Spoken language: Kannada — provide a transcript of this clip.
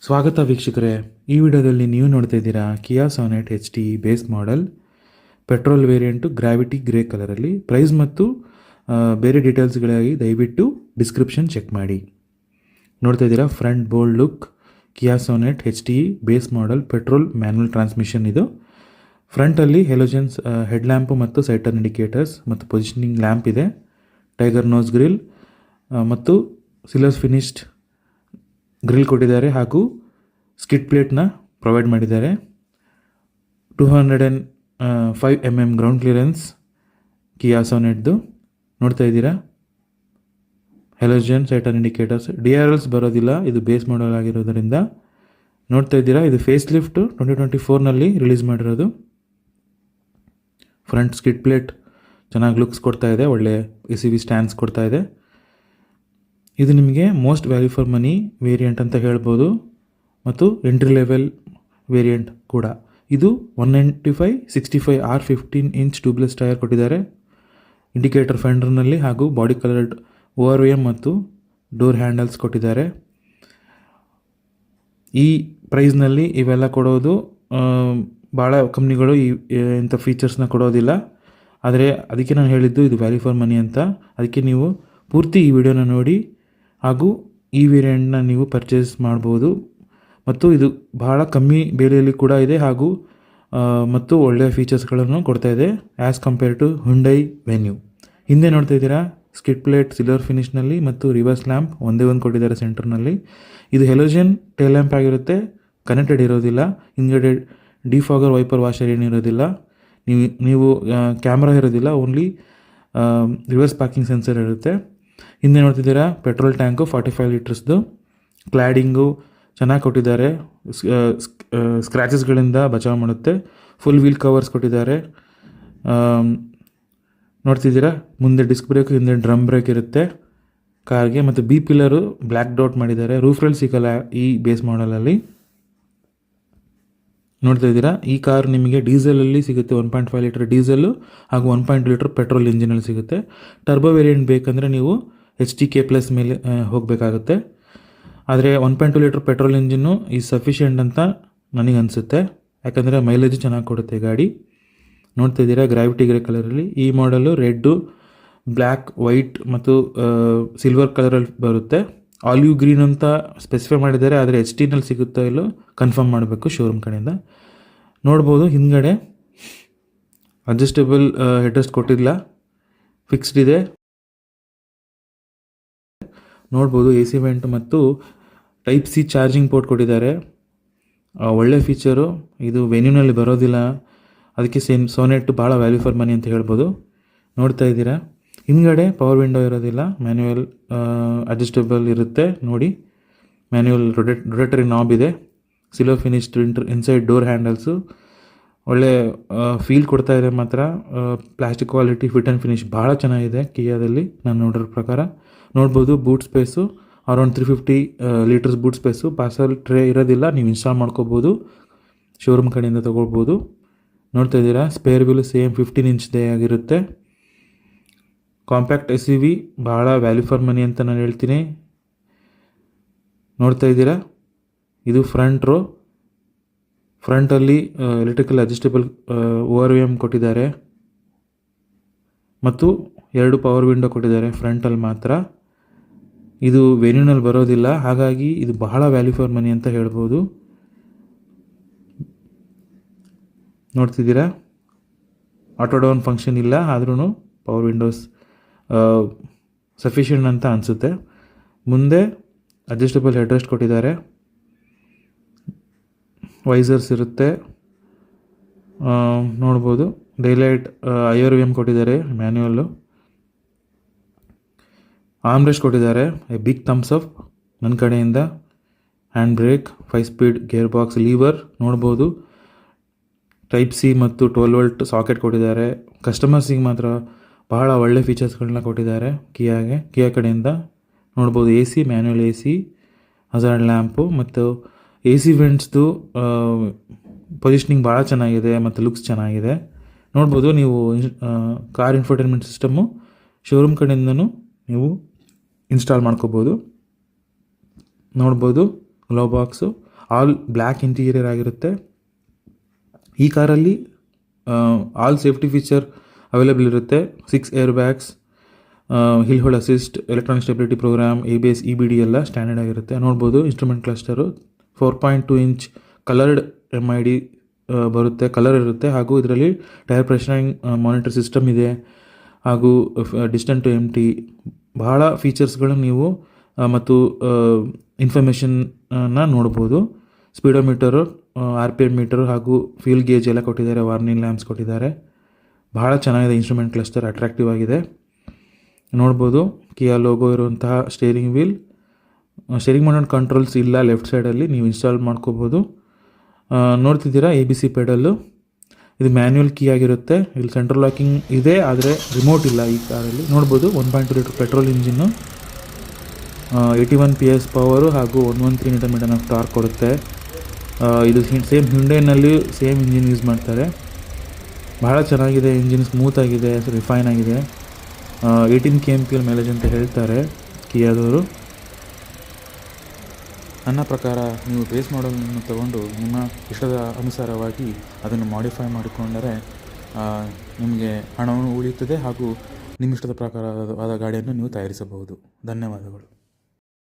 ಸ್ವಾಗತ ವೀಕ್ಷಕರೇ. ಈ ವಿಡಿಯೋದಲ್ಲಿ ನೀವು ನೋಡ್ತಾ ಇದ್ದೀರಾ Kia Sonet HT base model petrol variant gravity grey ಕಲರಲ್ಲಿ. ಪ್ರೈಸ್ ಮತ್ತು ಬೇರೆ ಡೀಟೇಲ್ಸ್ಗಳಾಗಿ ದಯವಿಟ್ಟು ಡಿಸ್ಕ್ರಿಪ್ಷನ್ ಚೆಕ್ ಮಾಡಿ. ನೋಡ್ತಾ ಇದ್ದೀರಾ front bold look Kia Sonet HT base model petrol manual transmission. ಇದು ಫ್ರಂಟಲ್ಲಿ ಹೆಲೋಜನ್ಸ್ ಹೆಡ್ ಲ್ಯಾಂಪು ಮತ್ತು ಸೈಟರ್ ಇಂಡಿಕೇಟರ್ಸ್ ಮತ್ತು ಪೊಸಿಷನಿಂಗ್ ಲ್ಯಾಂಪ್ ಇದೆ. ಟೈಗರ್ ನೋಸ್ ಗ್ರಿಲ್ ಮತ್ತು ಸಿಲ್ವರ್ ಫಿನಿಶ್ಡ್ ಗ್ರಿಲ್ ಕೊಟ್ಟಿದ್ದಾರೆ ಹಾಗೂ ಸ್ಕಿಡ್ ಪ್ಲೇಟ್ನ ಪ್ರೊವೈಡ್ ಮಾಡಿದ್ದಾರೆ. 205 mm ಗ್ರೌಂಡ್ ಕ್ಲಿಯರೆನ್ಸ್ ಕಿಯಾ ಸಾನೆಟ್ದು. ನೋಡ್ತಾ ಇದ್ದೀರಾ ಹೆಲೋಜನ್ ಸೈಟರ್ ಇಂಡಿಕೇಟರ್ಸ್. DRLs ಬರೋದಿಲ್ಲ, ಇದು ಬೇಸ್ ಮಾಡೆಲ್ ಆಗಿರೋದರಿಂದ. ನೋಡ್ತಾ ಇದ್ದೀರಾ ಇದು ಫೇಸ್ ಲಿಫ್ಟ್ 2024ನಲ್ಲಿ ರಿಲೀಸ್ ಮಾಡಿರೋದು. ಫ್ರಂಟ್ ಸ್ಕಿಡ್ ಪ್ಲೇಟ್ ಚೆನ್ನಾಗಿ ಲುಕ್ಸ್ ಕೊಡ್ತಾ ಇದೆ, ಒಳ್ಳೆ ACV ಸ್ಟ್ಯಾಂಡ್ಸ್ ಕೊಡ್ತಾ ಇದೆ. ಇದು ನಿಮಗೆ most value for money variant ಅಂತ ಹೇಳ್ಬೋದು ಮತ್ತು ಎಂಟ್ರಿ ಲೆವೆಲ್ ವೇರಿಯಂಟ್ ಕೂಡ. ಇದು 195/65 R15 ಇಂಚ್ ಟ್ಯೂಬ್ಲೆಸ್ ಟೈರ್ ಕೊಟ್ಟಿದ್ದಾರೆ. ಇಂಡಿಕೇಟರ್ ಫೆಂಡರ್ನಲ್ಲಿ ಹಾಗೂ ಬಾಡಿ ಕಲರ್ಡ್ ORVM ಮತ್ತು ಡೋರ್ ಹ್ಯಾಂಡಲ್ಸ್ ಕೊಟ್ಟಿದ್ದಾರೆ. ಈ ಪ್ರೈಸ್ನಲ್ಲಿ ಇವೆಲ್ಲ ಕೊಡೋದು ಭಾಳ ಕಂಪ್ನಿಗಳು ಇಂಥ ಫೀಚರ್ಸ್ನ ಕೊಡೋದಿಲ್ಲ. ಆದರೆ ಅದಕ್ಕೆ ನಾನು ಹೇಳಿದ್ದು ಇದು ವ್ಯಾಲ್ಯೂ ಫಾರ್ ಮನಿ ಅಂತ. ಅದಕ್ಕೆ ನೀವು ಪೂರ್ತಿ ಈ ವಿಡಿಯೋನ ನೋಡಿ ಹಾಗೂ ಈ ವೇರಿಯಂಟ್ನ ನೀವು ಪರ್ಚೇಸ್ ಮಾಡ್ಬೋದು. ಮತ್ತು ಇದು ಬಹಳ ಕಮ್ಮಿ ಬೆಲೆಯಲ್ಲಿ ಕೂಡ ಇದೆ ಹಾಗೂ ಮತ್ತು ಒಳ್ಳೆಯ ಫೀಚರ್ಸ್ಗಳನ್ನು ಕೊಡ್ತಾ ಇದೆ as compare to Hyundai Venue. ಹಿಂದೆ ನೋಡ್ತಾ ಇದ್ದೀರಾ ಸ್ಕಿಡ್ ಪ್ಲೇಟ್ ಸಿಲ್ವರ್ ಫಿನಿಷ್ನಲ್ಲಿ ಮತ್ತು ರಿವರ್ಸ್ ಲ್ಯಾಂಪ್ ಒಂದೇ ಒಂದು ಕೊಟ್ಟಿದ್ದಾರೆ ಸೆಂಟರ್ನಲ್ಲಿ. ಇದು ಹೆಲೋಜನ್ ಟೇಲ್ ಲ್ಯಾಂಪ್ ಆಗಿರುತ್ತೆ, ಕನೆಕ್ಟೆಡ್ ಇರೋದಿಲ್ಲ. ಹಿಂದ್ಗಡೆ ಡಿಫಾಗರ್ ವೈಪರ್ ವಾಷರ್ ಏನಿರೋದಿಲ್ಲ, ನೀವು ಕ್ಯಾಮ್ರಾ ಇರೋದಿಲ್ಲ, ಓನ್ಲಿ ರಿವರ್ಸ್ ಪಾರ್ಕಿಂಗ್ ಸೆನ್ಸರ್ ಇರುತ್ತೆ. ಹಿಂದೆ ನೋಡ್ತಿದ್ದೀರಾ ಪೆಟ್ರೋಲ್ ಟ್ಯಾಂಕು 45 ಲೀಟರ್ಸ್ದು. ಕ್ಲ್ಯಾಡಿಂಗು ಚೆನ್ನಾಗಿ ಕೊಟ್ಟಿದ್ದಾರೆ, ಸ್ಕ್ರ್ಯಾಚಸ್ಗಳಿಂದ ಬಚಾವ್ ಮಾಡುತ್ತೆ. ಫುಲ್ ವೀಲ್ ಕವರ್ಸ್ ಕೊಟ್ಟಿದ್ದಾರೆ. ನೋಡ್ತಿದ್ದೀರಾ ಮುಂದೆ ಡಿಸ್ಕ್ ಬ್ರೇಕ್, ಹಿಂದೆ ಡ್ರಮ್ ಬ್ರೇಕ್ ಇರುತ್ತೆ ಕಾರ್ಗೆ. ಮತ್ತು B ಪಿಲ್ಲರು ಬ್ಲ್ಯಾಕ್ ಡಾಟ್ ಮಾಡಿದ್ದಾರೆ. ರೂಫ್ ರೇಲ್ ಸಿಗಲ್ಲ ಈ ಬೇಸ್ ಮಾಡಲಲ್ಲಿ. ನೋಡ್ತಾ ಇದ್ದೀರಾ ಈ ಕಾರ್ ನಿಮಗೆ ಡೀಸೆಲಲ್ಲಿ ಸಿಗುತ್ತೆ. 1.5 ಲೀಟರ್ ಡೀಸೆಲ್ಲು ಹಾಗೂ 1.2 ಲೀಟರ್ ಪೆಟ್ರೋಲ್ ಇಂಜಿನಲ್ಲಿ ಸಿಗುತ್ತೆ. ಟರ್ಬೋ ವೇರಿಯಂಟ್ ಬೇಕಂದರೆ ನೀವು HTK+ ಮೇಲೆ ಹೋಗಬೇಕಾಗುತ್ತೆ. ಆದರೆ 1.2 ಲೀಟರ್ ಪೆಟ್ರೋಲ್ ಇಂಜಿನ್ನು ಈ ಸಫಿಷಿಯೆಂಟ್ ಅಂತ ನನಗೆ ಅನಿಸುತ್ತೆ, ಯಾಕಂದರೆ ಮೈಲೇಜ್ ಚೆನ್ನಾಗಿ ಕೊಡುತ್ತೆ ಗಾಡಿ. ನೋಡ್ತಾ ಇದ್ದೀರಾ ಗ್ರಾವಿಟಿ ಗ್ರೇ ಕಲರಲ್ಲಿ. ಈ ಮಾಡಲು ರೆಡ್ಡು, ಬ್ಲ್ಯಾಕ್, ವೈಟ್ ಮತ್ತು ಸಿಲ್ವರ್ ಕಲರಲ್ಲಿ ಬರುತ್ತೆ. ಆಲಿವ್ ಗ್ರೀನ್ ಅಂತ ಸ್ಪೆಸಿಫೈ ಮಾಡಿದ್ದಾರೆ, ಆದರೆ HTನಲ್ಲಿ ಸಿಗುತ್ತಾ ಇಲ್ಲೋ ಕನ್ಫರ್ಮ್ ಮಾಡಬೇಕು ಶೋರೂಮ್ ಕಡೆಯಿಂದ. ನೋಡ್ಬೋದು ಹಿಂದ್ಗಡೆ ಅಡ್ಜಸ್ಟೇಬಲ್ ಹೆಡ್ರೆಸ್ಟ್ ಕೊಟ್ಟಿಲ್ಲ, ಫಿಕ್ಸ್ಡ್ ಇದೆ. ನೋಡ್ಬೋದು AC ವೆಂಟ್ ಮತ್ತು Type-C ಚಾರ್ಜಿಂಗ್ ಪೋರ್ಟ್ ಕೊಟ್ಟಿದ್ದಾರೆ. ಒಳ್ಳೆ ಫೀಚರು. ಇದು ವೆನ್ಯೂನಲ್ಲಿ ಬರೋದಿಲ್ಲ, ಅದಕ್ಕೆ ಸಾನೆಟ್ ಭಾಳ ವ್ಯಾಲ್ಯೂ ಫಾರ್ ಮನಿ ಅಂತ ಹೇಳ್ಬೋದು. ನೋಡ್ತಾ ಇದ್ದೀರಾ ಹಿಂದ್ಗಡೆ ಪವರ್ ವಿಂಡೋ ಇರೋದಿಲ್ಲ, ಮ್ಯಾನ್ಯುವಲ್ ಅಡ್ಜಸ್ಟೇಬಲ್ ಇರುತ್ತೆ. ನೋಡಿ ಮ್ಯಾನ್ಯುವಲ್ ರೊಟೇಟರಿ ನಾಬ್ ಇದೆ. Silver finished inside door handles ಒಳ್ಳೆ ಫೀಲ್ ಕೊಡ್ತಾ ಇದೆ. ಮಾತ್ರ plastic quality, fit and finish ಭಾಳ ಚೆನ್ನಾಗಿದೆ ಕಿಯಾದಲ್ಲಿ ನಾನು ನೋಡಿರೋ ಪ್ರಕಾರ. ನೋಡ್ಬೋದು boot space around 350 litres boot space. Parcel tray ಇರೋದಿಲ್ಲ, ನೀವು ಇನ್ಸ್ಟಾಲ್ ಮಾಡ್ಕೋಬೋದು, ಶೋರೂಮ್ ಕಡೆಯಿಂದ ತೊಗೊಳ್ಬೋದು. ನೋಡ್ತಾ ಇದ್ದೀರಾ ಸ್ಪೇರ್ ವೀಲು ಸೇಮ್ 15 ಇಂಚ್ದೇ ಆಗಿರುತ್ತೆ. ಕಾಂಪ್ಯಾಕ್ಟ್ SUV ಭಾಳ ವ್ಯಾಲ್ಯೂ ಫಾರ್ ಮನಿ ಅಂತ ನಾನು ಹೇಳ್ತೀನಿ. ನೋಡ್ತಾ ಇದ್ದೀರಾ ಇದು ಫ್ರಂಟ್ ರೋ. ಫ್ರಂಟಲ್ಲಿ ಎಲೆಕ್ಟ್ರಿಕಲ್ ಅಡ್ಜಸ್ಟೇಬಲ್ ORVM ಕೊಟ್ಟಿದ್ದಾರೆ ಮತ್ತು 2 ಪವರ್ ವಿಂಡೋ ಕೊಟ್ಟಿದ್ದಾರೆ ಫ್ರಂಟಲ್ಲಿ ಮಾತ್ರ. ಇದು ವೆನ್ಯೂನಲ್ಲಿ ಬರೋದಿಲ್ಲ, ಹಾಗಾಗಿ ಇದು ಬಹಳ ವ್ಯಾಲ್ಯೂ ಫಾರ್ ಮನಿ ಅಂತ ಹೇಳ್ಬೋದು. ನೋಡ್ತಿದ್ದೀರಾ ಆಟೋ ಡೌನ್ ಫಂಕ್ಷನ್ ಇಲ್ಲ, ಆದ್ರೂ ಪವರ್ ವಿಂಡೋಸ್ ಸಫಿಷಿಯೆಂಟ್ ಅಂತ ಅನಿಸುತ್ತೆ. ಮುಂದೆ ಅಡ್ಜಸ್ಟೇಬಲ್ ಹೆಡ್ರೆಸ್ಟ್ ಕೊಟ್ಟಿದ್ದಾರೆ, ವೈಸರ್ಸ್ ಇರುತ್ತೆ. ನೋಡ್ಬೋದು ಡೈಲೈಟ್ IRVM ಕೊಟ್ಟಿದ್ದಾರೆ, ಮ್ಯಾನ್ಯುವಲ್ಲು. ಆರ್ಮ್ರೆಸ್ಟ್ ಕೊಟ್ಟಿದ್ದಾರೆ, ಬಿಗ್ ಥಮ್ಸ್ ಅಪ್ ನನ್ನ ಕಡೆಯಿಂದ. Hand brake, 5 speed gear box, lever ನೋಡ್ಬೋದು. Type-C ಮತ್ತು 12 ವೋಲ್ಟ್ ಸಾಕೆಟ್ ಕೊಟ್ಟಿದ್ದಾರೆ. ಕಸ್ಟಮರ್ಸಿಗೆ ಮಾತ್ರ ಬಹಳ ಒಳ್ಳೆ ಫೀಚರ್ಸ್ಗಳನ್ನ ಕೊಟ್ಟಿದ್ದಾರೆ ಕಿಯಾ ಕಡೆಯಿಂದ. ನೋಡ್ಬೋದು AC, manual AC, hazard lamp ಮತ್ತು AC ವೆಂಟ್ಸ್ದು ಪೊಸಿಷನಿಂಗ್ ಭಾಳ ಚೆನ್ನಾಗಿದೆ ಮತ್ತು ಲುಕ್ಸ್ ಚೆನ್ನಾಗಿದೆ. ನೋಡ್ಬೋದು ನೀವು ಕಾರ್ ಇನ್ಫೋಟೈನ್ಮೆಂಟ್ ಸಿಸ್ಟಮು ಶೋರೂಮ್ ಕಡೆಯಿಂದನೂ ನೀವು ಇನ್ಸ್ಟಾಲ್ ಮಾಡ್ಕೋಬೋದು. ನೋಡ್ಬೋದು glow box all black interior ಆಗಿರುತ್ತೆ. ಈ ಕಾರಲ್ಲಿ ಆಲ್ ಸೇಫ್ಟಿ ಫೀಚರ್ ಅವೈಲೇಬಲ್ ಇರುತ್ತೆ. 6 air bags, hill hold assist, electronic stability programme, ABS, EBD ಎಲ್ಲ ಸ್ಟ್ಯಾಂಡರ್ಡ್ ಆಗಿರುತ್ತೆ. ನೋಡ್ಬೋದು instrument cluster 4.2 inch coloured MID ಬರುತ್ತೆ, ಕಲರ್ ಇರುತ್ತೆ. ಹಾಗೂ ಇದರಲ್ಲಿ ಟೈರ್ ಪ್ರೆಷರಿಂಗ್ ಮಾನಿಟರ್ ಸಿಸ್ಟಮ್ ಇದೆ, ಹಾಗೂ ಡಿಸ್ಟೆಂಟ್ ಟು ಎಂಟಿ ಬಹಳ ಫೀಚರ್ಸ್ಗಳು ನೀವು ಮತ್ತು ಇನ್ಫಾರ್ಮೇಷನ್ನ ನೋಡ್ಬೋದು. ಸ್ಪೀಡೋಮೀಟರು, RPM ಮೀಟರು ಹಾಗೂ ಫ್ಯೂಲ್ ಗೇಜ್ ಎಲ್ಲ ಕೊಟ್ಟಿದ್ದಾರೆ, ವಾರ್ನಿಂಗ್ ಲ್ಯಾಂಪ್ಸ್ ಕೊಟ್ಟಿದ್ದಾರೆ. ಬಹಳ ಚೆನ್ನಾಗಿದೆ ಇನ್ಸ್ಟ್ರೂಮೆಂಟ್ ಕ್ಲಸ್ಟರ್, ಅಟ್ರಾಕ್ಟಿವ್ ಆಗಿದೆ. ನೋಡ್ಬೋದು ಕಿಯಾ ಲೋಗೋ ಇರುವಂತಹ steering wheel, steering mounted controls ಇಲ್ಲ ಲೆಫ್ಟ್ ಸೈಡಲ್ಲಿ, ನೀವು ಇನ್ಸ್ಟಾಲ್ ಮಾಡ್ಕೋಬೋದು. ನೋಡ್ತಿದ್ದೀರಾ ABC ಪೆಡಲ್ಲು, ಇದು ಮ್ಯಾನ್ಯುವಲ್ ಕೀ ಆಗಿರುತ್ತೆ. ಇಲ್ಲಿ ಸೆಂಟ್ರಲ್ ಲಾಕಿಂಗ್ ಇದೆ, ಆದರೆ ರಿಮೋಟ್ ಇಲ್ಲ ಈ ಕಾರಲ್ಲಿ. ನೋಡ್ಬೋದು 1.2 litre petrol engine, 81 PS power ಹಾಗೂ 113 Nm ಆಫ್ ಟಾರ್ಕ್ ಕೊಡುತ್ತೆ. ಇದು ಸೇಮ್ ಹ್ಯುಂಡೈನಲ್ಲಿ ಸೇಮ್ ಇಂಜಿನ್ ಯೂಸ್ ಮಾಡ್ತಾರೆ. ಬಹಳ ಚೆನ್ನಾಗಿದೆ ಇಂಜಿನ್, ಸ್ಮೂತ್ ಆಗಿದೆ, ರಿಫೈನ್ ಆಗಿದೆ. 18 kmpl ಮೈಲೇಜ್ ಅಂತ ಹೇಳ್ತಾರೆ ಕಿಯಾದವರು. ನನ್ನ ಪ್ರಕಾರ ನೀವು ಬೇಸ್ ಮಾಡಲನ್ನು ತಗೊಂಡು ನಿಮ್ಮ ಇಷ್ಟದ ಅನುಸಾರವಾಗಿ ಅದನ್ನು ಮಾಡಿಫೈ ಮಾಡಿಕೊಂಡರೆ ನಿಮಗೆ ಹಣವನ್ನು ಉಳಿಯುತ್ತದೆ ಹಾಗೂ ನಿಮ್ಮ ಇಷ್ಟದ ಪ್ರಕಾರವಾದ ಗಾಡಿಯನ್ನು ನೀವು ತಯಾರಿಸಬಹುದು. ಧನ್ಯವಾದಗಳು.